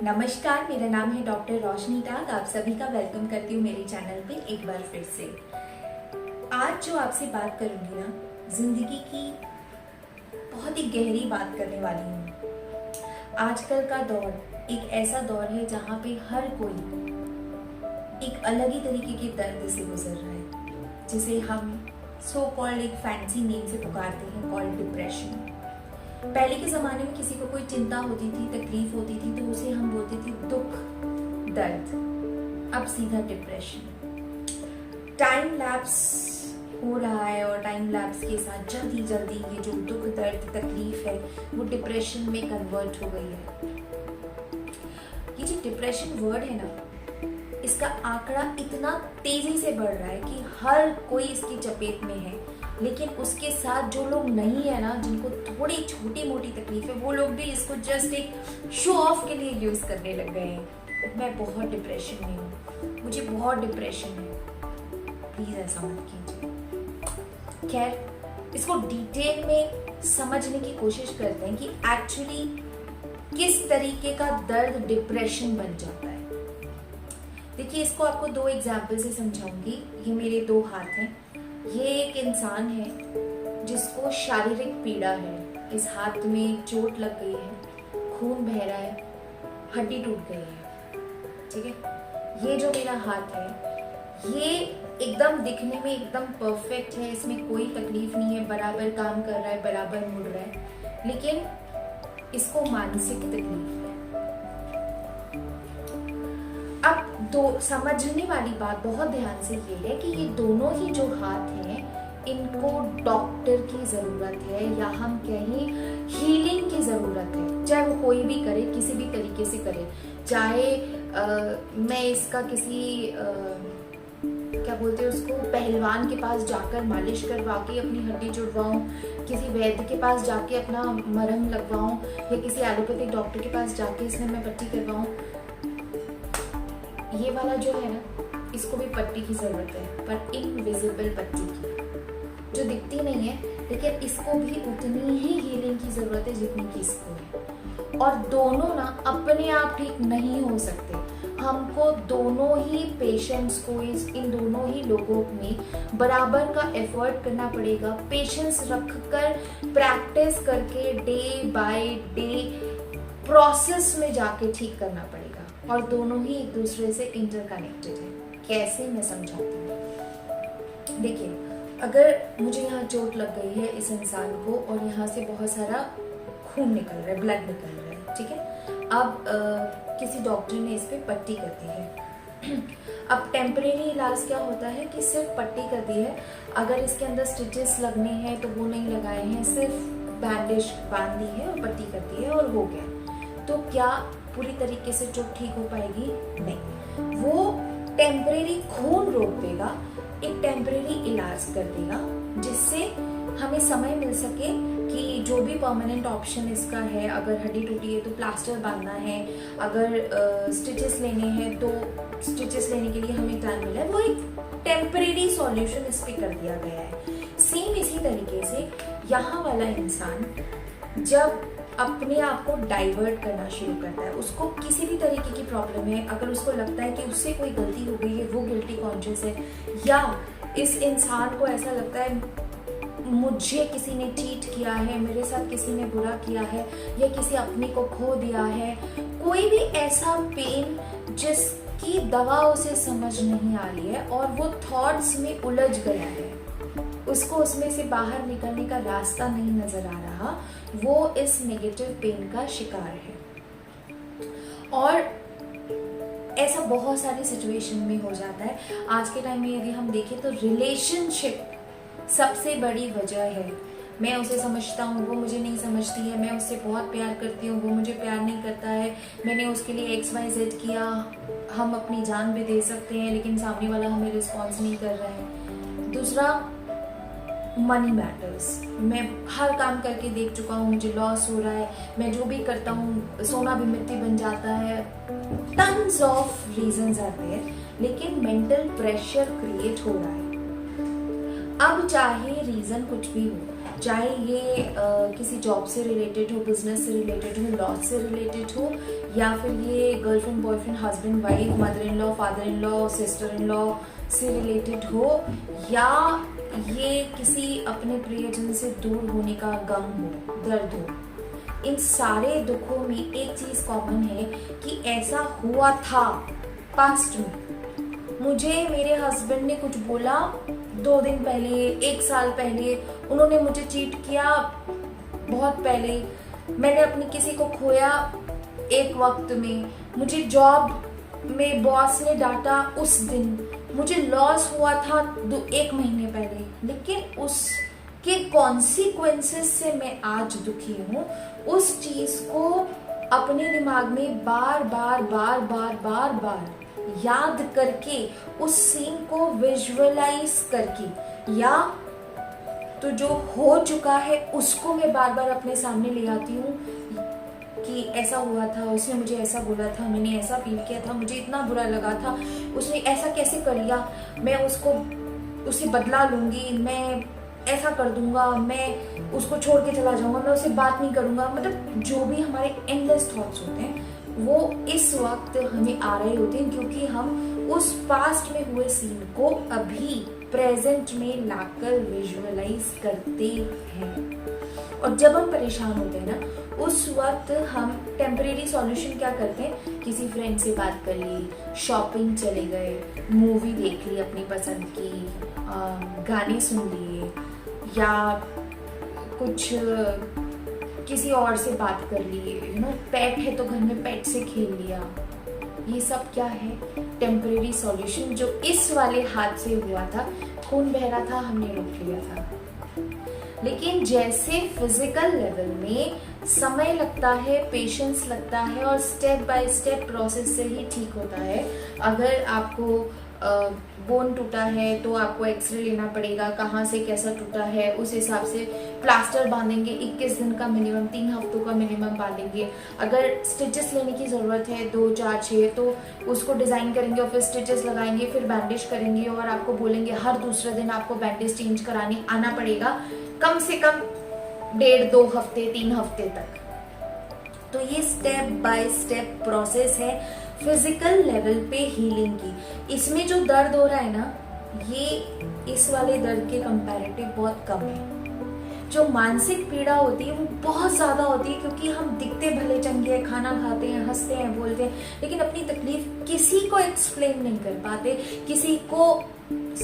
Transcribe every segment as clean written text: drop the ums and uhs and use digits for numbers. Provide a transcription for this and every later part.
नमस्कार, मेरा नाम है डॉक्टर रोशनी टाग। आप सभी का वेलकम करती हूँ मेरे चैनल पे एक बार फिर से। आज जो आपसे बात करूँगी ना, जिंदगी की बहुत ही गहरी बात करने वाली हूँ। आजकल का दौर एक ऐसा दौर है जहाँ पे हर कोई एक अलग ही तरीके के दर्द से गुजर रहा है, जिसे हम सो कॉल्ड एक फैंसी नेम से पुकारते हैं, कॉल्ड डिप्रेशन। पहले के ज़माने में किसी को कोई चिंता होती थी, तकलीफ होती थी तो उसे हम बोलते थे दुख, दर्द। अब सीधा डिप्रेशन। टाइम लैप्स हो रहा है और टाइम लैप्स के साथ जल्दी जल्दी ये जो दुख, दर्द, तकलीफ है वो डिप्रेशन में कन्वर्ट हो गई है। ये जो डिप्रेशन वर्ड है ना, इसका आंकड़ा इतना तेजी से बढ़ रहा है कि हर कोई इसकी चपेट में है। लेकिन उसके साथ जो लोग नहीं है ना, जिनको थोड़ी छोटी मोटी तकलीफ है, वो लोग भी इसको जस्ट एक शो ऑफ के लिए यूज करने लग गए हैं। मैं बहुत डिप्रेशन में हूँ, मुझे बहुत डिप्रेशन है, प्लीज ऐसा मत कीजिए। खैर, इसको डिटेल में समझने की कोशिश करते हैं कि एक्चुअली किस तरीके का दर्द डिप्रेशन बन जाता है। देखिए, इसको आपको दो एग्जाम्पल से समझाऊंगी। ये मेरे दो हाथ हैं। ये एक इंसान है जिसको शारीरिक पीड़ा है। इस हाथ में चोट लग गई है, खून बह रहा है, हड्डी टूट गई है। ठीक है, ये जो मेरा हाथ है ये एकदम दिखने में एकदम परफेक्ट है, इसमें कोई तकलीफ नहीं है, बराबर काम कर रहा है, बराबर मुड़ रहा है। लेकिन इसको मानसिक तकलीफ है। अब दो समझने वाली बात बहुत ध्यान से ये है कि ये दोनों ही जो हाथ हैं, इनको डॉक्टर की जरूरत है, या हम कहें हीलिंग की जरूरत है। चाहे वो कोई भी करे, किसी भी तरीके से करे। चाहे मैं इसका किसी क्या बोलते हैं उसको, पहलवान के पास जाकर मालिश करवा के अपनी हड्डी जुड़वाऊं, किसी वैद्य के पास जाके अपना मरहम लगवाऊं, या किसी एलोपैथिक डॉक्टर के पास जाके इसमें मैं पट्टी करवाऊं। ये वाला जो है ना, इसको भी पट्टी की जरूरत है, पर इनविजिबल पट्टी की, जो दिखती नहीं है। लेकिन इसको भी उतनी ही हीलिंग की जरूरत है जितनी कि इसको है। और दोनों ना अपने आप ठीक नहीं हो सकते। हमको दोनों ही पेशेंट्स को, इन दोनों ही लोगों में बराबर का एफर्ट करना पड़ेगा। पेशेंस रखकर, प्रैक्टिस करके, डे बाय डे प्रोसेस में जाके ठीक करना पड़ेगा। और दोनों ही एक दूसरे से इंटरकनेक्टेड है। कैसे, मैं समझाती हूँ। देखिए, अगर मुझे यहाँ चोट लग गई है इस इंसान को, और यहाँ से बहुत सारा खून निकल रहा है, ब्लड निकल रहा है, ठीक है। अब किसी डॉक्टर ने इस पे पट्टी कर दी है। अब टेम्परेरी इलाज क्या होता है कि सिर्फ पट्टी कर दी है। अगर इसके अंदर स्टिचेस लगने हैं तो वो नहीं लगाए हैं, सिर्फ बैंडेज बांध दी है और पट्टी कर दी है और हो गया। तो क्या पूरी तरीके से चोट ठीक हो पाएगी? नहीं। वो टेम्परेरी खून रोक देगा, एक टेम्परेरी इलाज कर देगा, जिससे हमें समय मिल सके कि जो भी परमानेंट ऑप्शन इसका है, अगर हड्डी टूटी है तो प्लास्टर बांधना है, अगर स्टिचेस लेने हैं तो स्टिचेस लेने के लिए हमें टाइम मिला है। वो एक टेम्परेरी सॉल्यूशन इस पे कर दिया गया है। सेम इसी तरीके से यहाँ वाला इंसान जब अपने आप को डाइवर्ट करना शुरू करता है, उसको किसी भी तरीके की प्रॉब्लम है, अगर उसको लगता है कि उससे कोई गलती हो गई है, वो गिल्टी कॉन्शियस है, या इस इंसान को ऐसा लगता है मुझे किसी ने चीट किया है, मेरे साथ किसी ने बुरा किया है, या किसी अपने को खो दिया है, कोई भी ऐसा पेन जिसकी दवा उसे समझ नहीं आ रही है और वो थॉट्स में उलझ गया है, उसको उसमें से बाहर निकलने का रास्ता नहीं नजर आ रहा, वो इस नेगेटिव पेन का शिकार है। और ऐसा बहुत सारी सिचुएशन में हो जाता है। आज के टाइम में यदि हम देखें तो रिलेशनशिप सबसे बड़ी वजह है। मैं उसे समझता हूँ, वो मुझे नहीं समझती है, मैं उससे बहुत प्यार करती हूँ, वो मुझे प्यार नहीं करता है, मैंने उसके लिए XYZ किया, हम अपनी जान भी दे सकते हैं लेकिन सामने वाला हमें रिस्पॉन्स नहीं कर रहा है। दूसरा, मनी मैटर्स। मैं हर काम करके देख चुका हूँ, मुझे लॉस हो रहा है, मैं जो भी करता हूँ सोना भी मिट्टी बन जाता है। Tons of reasons are there, लेकिन मेंटल प्रेशर क्रिएट हो रहा है। अब चाहे रीजन कुछ भी हो, चाहे ये किसी जॉब से रिलेटेड हो, बिजनेस से रिलेटेड हो, लॉस से रिलेटेड हो, या फिर ये girlfriend, boyfriend, husband, wife, mother in law, father in law, sister in law से रिलेटेड हो, या ये किसी अपने प्रियजन से दूर होने का गम हो, दर्द हो। इन सारे दुखों में एक चीज कॉमन है कि ऐसा हुआ था पास्ट में। मुझे मेरे हस्बैंड ने कुछ बोला 2 दिन पहले, 1 साल पहले, उन्होंने मुझे चीट किया बहुत पहले, मैंने अपनी किसी को खोया एक वक्त में, मुझे जॉब में बॉस ने डांटा उस दिन, मुझे लॉस हुआ था 1 महीने पहले, लेकिन उसके कॉन्सिक्वेंसेस से मैं आज दुखी हूँ। उस चीज को अपने दिमाग में बार बार बार बार बार बार याद करके, उस सीन को विजुअलाइज करके, या तो जो हो चुका है उसको मैं बार बार अपने सामने ले आती हूँ कि ऐसा हुआ था, उसने मुझे ऐसा बोला था, मैंने ऐसा फील किया था, मुझे इतना बुरा लगा था, उसने ऐसा कैसे कर लिया, मैं उसे बदला लूंगी, मैं ऐसा कर दूंगा, मैं उसको छोड़ के चला जाऊंगा, मैं उससे बात नहीं करूंगा। मतलब जो भी हमारे एंडलेस थॉट्स होते हैं वो इस वक्त हमें आ रहे होते हैं, क्योंकि हम उस पास्ट में हुए सीन को अभी प्रेजेंट में लाकर विजुअलाइज करते हैं। और जब हम परेशान होते हैं ना, उस वक्त हम टेम्परेरी सॉल्यूशन क्या करते हैं, किसी फ्रेंड से बात कर ली, शॉपिंग चले गए, मूवी देख ली अपनी पसंद की, गाने सुन लिए, या कुछ किसी और से बात कर ली, पेट है तो घर में पेट से खेल लिया। ये सब क्या है, टेम्परेरी सॉल्यूशन। जो इस वाले हाथ से हुआ था, खून बह रहा था, हमने रोक लिया था। लेकिन जैसे फिजिकल लेवल में समय लगता है, पेशेंस लगता है, और स्टेप बाय स्टेप प्रोसेस से ही ठीक होता है। अगर आपको बोन टूटा है तो आपको एक्सरे लेना पड़ेगा, कहाँ से कैसा टूटा है, उस हिसाब से प्लास्टर बांधेंगे, 21 दिन का मिनिमम, 3 हफ्तों का मिनिमम बांधेंगे। अगर स्टिचेस लेने की ज़रूरत है 2, 4, 6, तो उसको डिज़ाइन करेंगे और फिर स्टिचेस लगाएंगे, फिर बैंडेज करेंगे, और आपको बोलेंगे हर दूसरे दिन आपको बैंडेज चेंज कराने आना पड़ेगा, कम से कम 1.5, 2 हफ्ते, 3 हफ्ते तक। तो ये स्टेप बाय स्टेप प्रोसेस है फिजिकल लेवल पे हीलिंग की। इसमें जो दर्द हो रहा है ना, ये इस वाले दर्द के कंपैरेटिव बहुत कम है। जो मानसिक पीड़ा होती है वो बहुत ज्यादा होती है, क्योंकि हम दिखते भले चंगे हैं, खाना खाते हैं, हंसते हैं, बोलते हैं, लेकिन अपनी तकलीफ किसी को एक्सप्लेन नहीं कर पाते, किसी को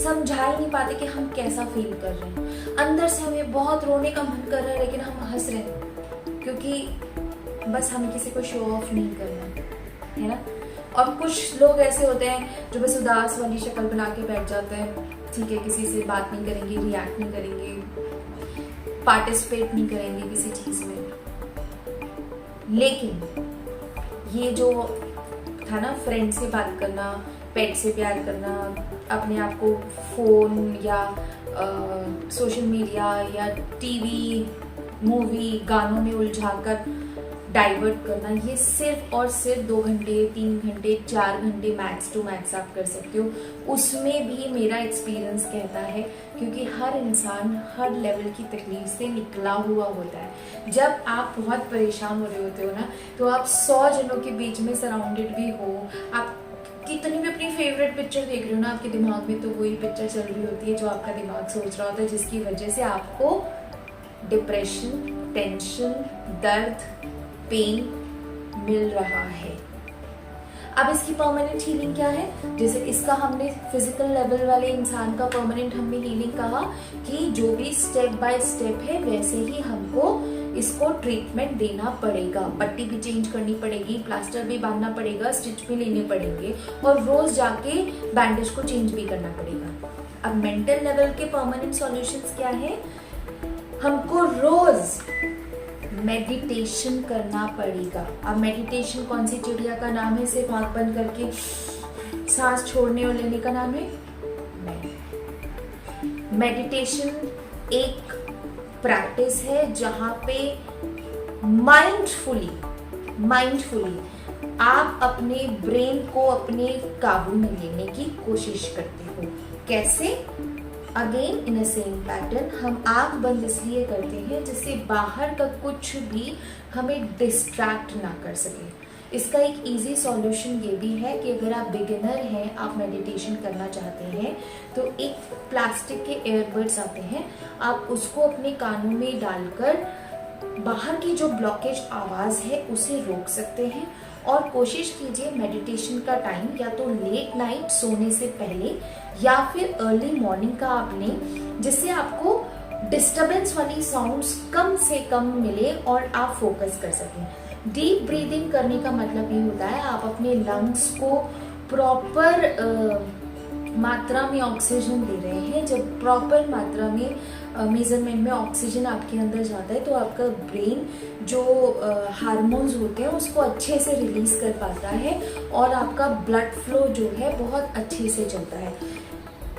समझा ही नहीं पाते कि हम कैसा फील कर रहे हैं। अंदर से हमें बहुत रोने का मन कर रहा है, लेकिन हम हंस रहे हैं, क्योंकि बस हमें किसी को शो ऑफ नहीं करना है ना। और कुछ लोग ऐसे होते हैं जो बस उदास वाली शक्ल बना के बैठ जाते हैं, ठीक है, किसी से बात नहीं करेंगे, रिएक्ट नहीं करेंगे, पार्टिसिपेट नहीं करेंगे किसी चीज में। लेकिन ये जो था ना, फ्रेंड से बात करना, पेट से प्यार करना, अपने आप को फोन या सोशल मीडिया या टीवी, मूवी, गानों में उलझाकर डाइवर्ट करना, ये सिर्फ और सिर्फ 2 घंटे, 3 घंटे, 4 घंटे मैक्स टू मैक्स आप कर सकते हो। उसमें भी मेरा एक्सपीरियंस कहता है, क्योंकि हर इंसान हर लेवल की तकलीफ से निकला हुआ होता है। जब आप बहुत परेशान हो रहे होते हो ना, तो आप 100 जनों के बीच में सराउंडेड भी हो, आप कितनी भी अपनी फेवरेट पिक्चर देख रहे हो ना, आपके दिमाग में तो वही पिक्चर चल रही होती है जो आपका दिमाग सोच रहा होता है, जिसकी वजह से आपको डिप्रेशन, टेंशन, दर्द, पेन मिल रहा है। अब इसकी परमानेंट हीलिंग क्या है? जैसे इसका हमने फिजिकल लेवल वाले इंसान का परमानेंट हमने हीलिंग कहा कि जो भी स्टेप बाय स्टेप है वैसे ही हमको इसको ट्रीटमेंट देना पड़ेगा। पट्टी भी चेंज करनी पड़ेगी, प्लास्टर भी बांधना पड़ेगा, स्टिच भी लेने पड़ेंगे, और रोज जाके बैंडेज को चेंज भी करना पड़ेगा। अब मेंटल लेवल के परमानेंट सॉल्यूशंस क्या है? हमको रोज मेडिटेशन करना पड़ेगा। अब मेडिटेशन कौन सी चिड़िया का नाम है? सिर्फ आंख बंद करके सांस छोड़ने और लेने का नाम है? नहीं। मेडिटेशन एक प्रैक्टिस है जहां पे माइंडफुली आप अपने ब्रेन को अपने काबू में लेने की कोशिश करते हो। कैसे? Again in a same pattern हम आंख बंद इसलिए करते हैं जिससे बाहर का कुछ भी हमें डिस्ट्रैक्ट ना कर सके। इसका एक इजी सॉल्यूशन ये भी है कि अगर आप बिगिनर हैं, आप मेडिटेशन करना चाहते हैं, तो एक प्लास्टिक के ईयरबड्स आते हैं, आप उसको अपने कानों में डालकर बाहर की जो ब्लॉकेज आवाज़ है उसे रोक सकते हैं। और कोशिश कीजिए मेडिटेशन का टाइम या तो लेट नाइट सोने से पहले या फिर अर्ली मॉर्निंग का आप लें, जिससे आपको डिस्टरबेंस वाली साउंड्स कम से कम मिले और आप फोकस कर सकें। डीप ब्रीदिंग करने का मतलब ये होता है आप अपने लंग्स को प्रॉपर मात्रा में ऑक्सीजन दे रहे हैं। जब प्रॉपर मात्रा में मेजरमेंट में ऑक्सीजन आपके अंदर जाता है तो आपका ब्रेन जो हार्मोन्स होते हैं उसको अच्छे से रिलीज कर पाता है और आपका ब्लड फ्लो जो है बहुत अच्छे से चलता है।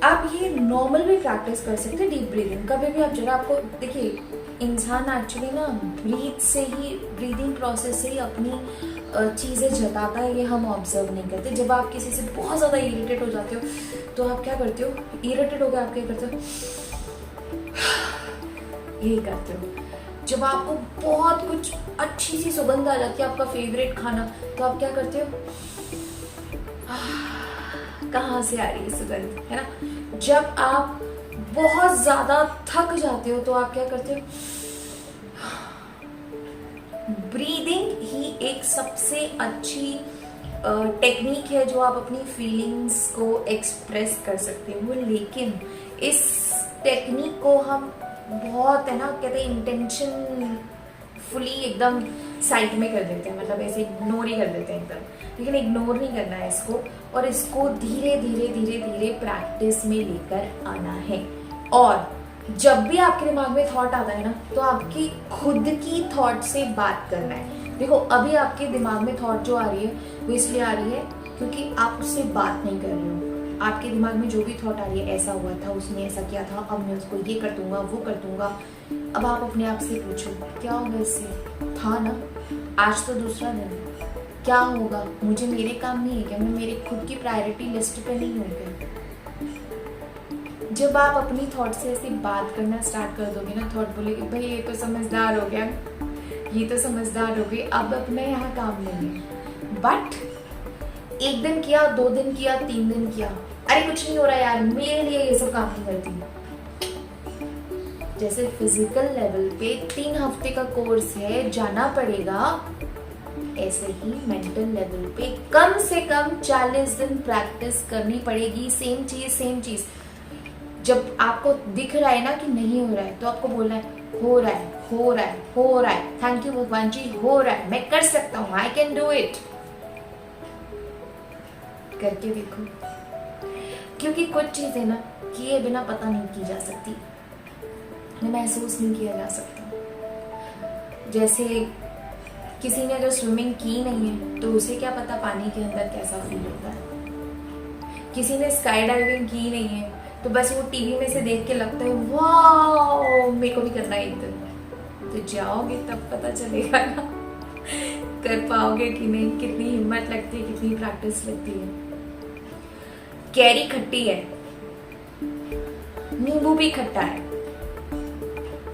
आप ये नॉर्मल भी प्रैक्टिस कर सकते हैं डीप ब्रीदिंग। कभी भी आप जरा आपको देखिए, इंसान एक्चुअली ना ब्रीदिंग प्रोसेस से ही अपनी चीज़ें जताता है, ये हम ऑब्जर्व नहीं करते। जब आप किसी से बहुत ज़्यादा इरिटेट हो जाते हो तो आप क्या करते हो, इरिटेट हो गए आप क्या करते हो, यही करते हो। जब आपको बहुत कुछ अच्छी सी सुगंध आ जाती है, आपका फेवरेट खाना, तो आप क्या करते हो, कहाँ से आ रही है सुगंध, है ना। जब आप बहुत ज्यादा थक जाते हो तो आप क्या करते हो, ब्रीदिंग ही एक सबसे अच्छी टेक्निक है जो आप अपनी फीलिंग्स को एक्सप्रेस कर सकते हो। लेकिन इस टेक्निक को हम बहुत, है ना, कहते हैं इंटेंशन फुली एकदम साइड में कर देते हैं, मतलब ऐसे इग्नोर ही कर देते हैं एकदम। लेकिन इग्नोर नहीं करना है इसको, और इसको धीरे धीरे धीरे धीरे प्रैक्टिस में लेकर आना है। और जब भी आपके दिमाग में थॉट आता है ना, तो आपकी खुद की थॉट से बात करना है। देखो अभी आपके दिमाग में थॉट जो आ रही है वो इसलिए आ रही है क्योंकि आप उससे बात नहीं कर रहे हो। आपके दिमाग में जो भी थॉट आ रही है, ऐसा हुआ था, उसने ऐसा किया था, अब मैं उसको ये कर दूंगा, वो कर दूंगा। अब आप अपने आप से पूछो, क्या होगा इससे, था ना, आज तो दूसरा दिन है, क्या होगा, मुझे मेरे काम नहीं है क्या, मैं मेरे खुद की प्रायोरिटी लिस्ट पे नहीं हूँ क्या। जब आप अपनी थॉट से ऐसी बात करना स्टार्ट कर दोगे ना, थॉट बोलेगी भाई ये तो समझदार हो गया, ये तो समझदार हो गई, अब अपना यहाँ काम नहीं है। बट एक दिन किया, 2 दिन किया, 3 दिन किया, अरे कुछ नहीं हो रहा यार, मेरे लिए ये सब काम नहीं करती। जैसे फिजिकल लेवल पे 3 हफ्ते का कोर्स है, जाना पड़ेगा, ऐसे ही मेंटल लेवल पे कम से कम 40 दिन प्रैक्टिस करनी पड़ेगी। सेम चीज। जब आपको दिख रहा है ना कि नहीं हो रहा है, तो आपको बोलना है हो रहा है, थैंक यू भगवान जी, हो रहा है, मैं कर सकता हूँ, आई कैन डू इट। करके देखो, क्योंकि कुछ चीजें ना किए बिना पता नहीं की जा सकती, महसूस नहीं किया जा सकता। जैसे किसी ने अगर स्विमिंग की नहीं है तो उसे क्या पता पानी के अंदर कैसा फील होता है। किसी ने स्काई डाइविंग की नहीं है तो बस वो टीवी में से देख के लगता है वाह मेरे को भी करना है एक दिन। तो जाओगे तब पता चलेगा ना कर पाओगे कि नहीं, कितनी हिम्मत लगती है, कितनी प्रैक्टिस लगती है। कैरी खट्टी है, नींबू भी खट्टा है,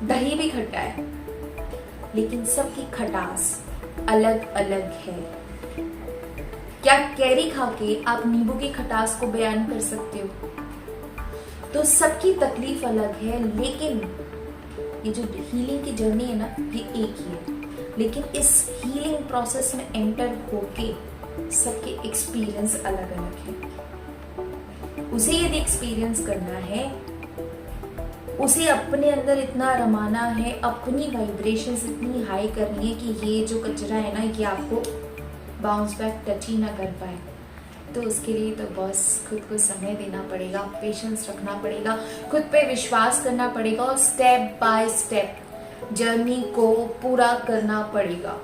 दही भी खट्टा है, लेकिन सबकी खटास अलग अलग है। क्या कैरी खा के आप नींबू की खटास को बयान कर सकते हो? तो सबकी तकलीफ अलग है, लेकिन ये जो हीलिंग की जर्नी है ना, ये एक ही है। लेकिन इस हीलिंग प्रोसेस में एंटर होके सबके एक्सपीरियंस अलग अलग है। उसे यदि एक्सपीरियंस करना है, उसे अपने अंदर इतना रमाना है, अपनी वाइब्रेशंस इतनी हाई करनी है कि ये जो कचरा है ना, ये आपको बाउंस बैक टच ही ना कर पाए। तो उसके लिए तो बस खुद को समय देना पड़ेगा, पेशेंस रखना पड़ेगा, खुद पे विश्वास करना पड़ेगा और स्टेप बाय स्टेप जर्नी को पूरा करना पड़ेगा।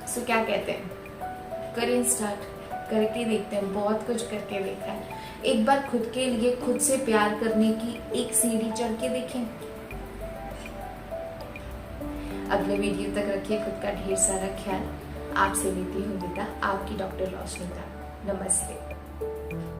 सो क्या कहते हैं, करें स्टार्ट, करके देखते हैं। बहुत कुछ करके देखा है, एक बार खुद के लिए खुद से प्यार करने की एक सीढ़ी चढ़ के देखें। अगले वीडियो तक रखिए खुद का ढेर सारा ख्याल। आपसे लेती हूँ विदा, आपकी डॉक्टर रोशनी। नमस्ते।